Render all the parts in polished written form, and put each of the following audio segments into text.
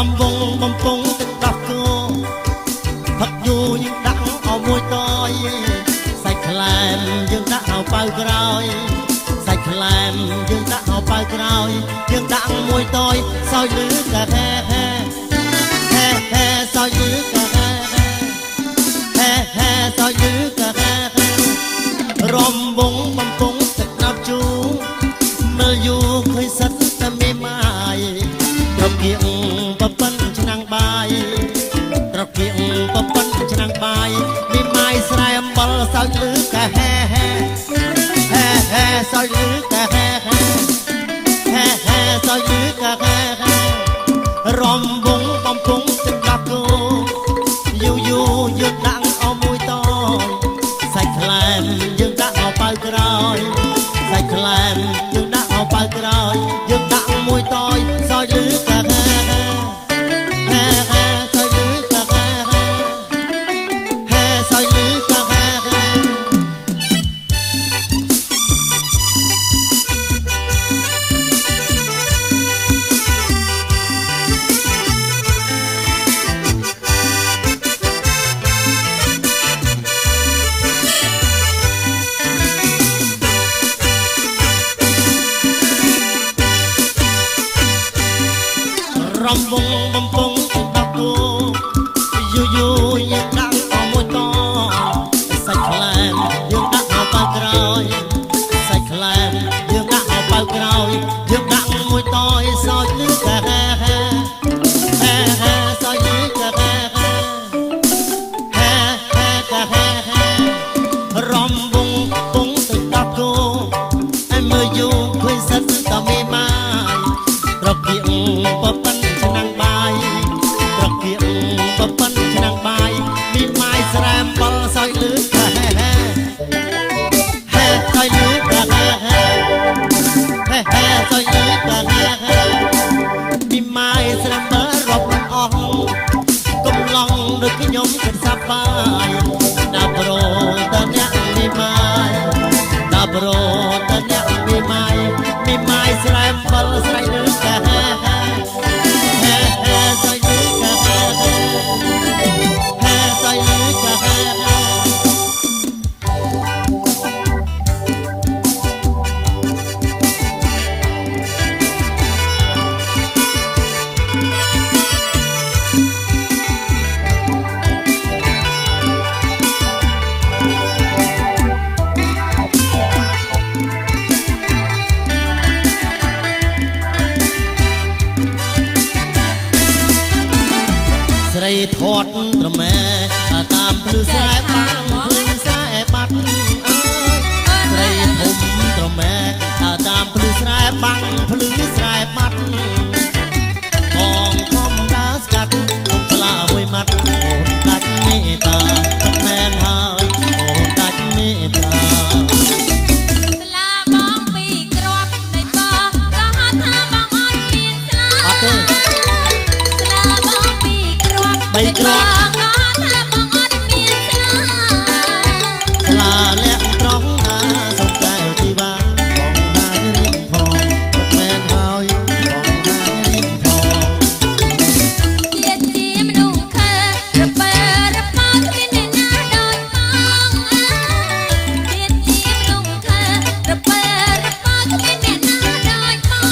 มวงបំពង់ទឹកដោះគោផឹកយូរយើងដាក់អស់មួយតយសាច់ខ្លែមយើងដាក់អោប៉ៅក្រោយសាច់ខ្លែមយើងដាក់អោប៉ៅក្រោយយើងដាក់មួយតយសោយលឺកាហេហេហេហេសោយលឺកាហេហេហេសោយលឺកាហេហេរំវងបំពង់ទឹកដោះជូរមើលយូរឃើញសិតតែមេម៉ាយត្រកៀងបបិនឆ្នាំងបាយត្រកៀងបបិនឆ្នាំងបាយមេម៉ាយស្រែអំបិលសោយលឺកាហេហេហេហេសោយលឺកាហេហេហេហេសោយលឺកាហេហេរំវងបំពង់ទឹកដោះគោយូរយូរយើងដាក់អស់មួយតសាច់ខ្លែមយើងដាក់អស់ប៉ៅក្រោយសាច់ខ្លែមយើងដាក់អស់ប៉ៅក្រោយយើងដាក់មួយតយសោយលឺកាហេហេហេហេសោយលឺកាហេហេហេសោយលឺកាហេហេរំវងបំពង់ទឹកដោះគោយូរយូរយើងដាក់អស់មួយតសាច់ខ្លែមយើងដាក់អស់ប៉ៅក្រោយសាច់ខ្លែមយើងដាក់អស់ប៉ៅក្រោយយើងដាក់មួយតសោយលឺកាហេហេហេហេសោយលឺកាហេហេហេហេកាហេហេរំវងបំពង់ទឹកដោះគោឲ្យមើលយូរឃើញសិតតែមេម៉ាយត្រកៀងបបិនឆ្នាំងបាយត្រកៀងបបិនឆ្នាំងបាយមីម៉ាយស្រែអំបិលសោយលឺកាហេហេហេសោយលឺកាហេហេហេហេសោយលឺកាហេហេមីម៉ាយស្រែអំបិលរាប់មិនអស់កំឡុងដូចខ្ញុំគិតសប្បាយដល់ប្រូតអ្នកមីម៉ាយដល់ប្រូតអ្នកមីម៉ាយមីម៉ាយស្រែអំបិលស្រែលឺកាហេហេហេហេសោយលឺកាហេហេហេសោយលឺកាហេហេស្រីធាត់ត្រមែតាមភ្លឺស្រែបាំងភ្លឺស្រែបាត់អើយស្រីធំត្រមែតាមភ្លឺស្រែបាំងភ្លឺស្រែបាត់បងខំដើរស្កាត់គុំខ្លាមួយម៉ាត់អូនដាច់មេត្តាទឹកមែនហើយអូនដាច់មេត្តាស្លាបងពីក្របនៃបោះក៏ហត់ថាបងអត់មានស្លាអត់ទេស្លាបងពីក្របបីគ្រាប់ក៏ហត់ថាបងអត់មានស្លា ស្លាលាក់ត្រង់ណាសុំតែទីវ៉ាបងណារៀបផងទឹកមែនហើយបងណារៀបផងជាមនុស្សខើរបើរបើគ្មានអ្នកណាដូចបងជាមនុស្សខើរបើរបើគ្មានអ្នកណាដូចបង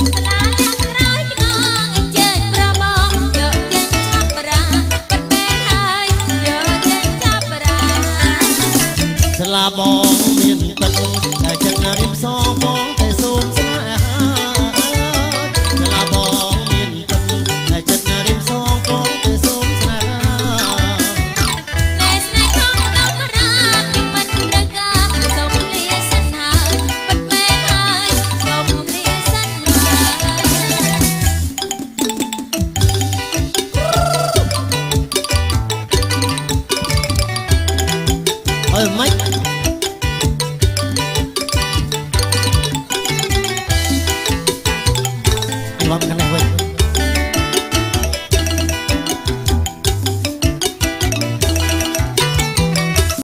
ស្លាលាក់ក្រោយខ្នងអញ្ជើញប្របងយកចេញចាប់ប្រាបាត់មែនហើយយកចេញចាប់ប្រាស្លាបងមានទឹកតែចិត្តរៀបសងបងតែសូមស្នេហាស្លាបងមានទឹកតែចិត្តរៀបសងបងតែសូមស្នេហាតែស្នេហ៍ของเราរាមិនដឹងការសូមលាសិនហើយបាត់មែនហើយសូមលាសិនហើយអើមិន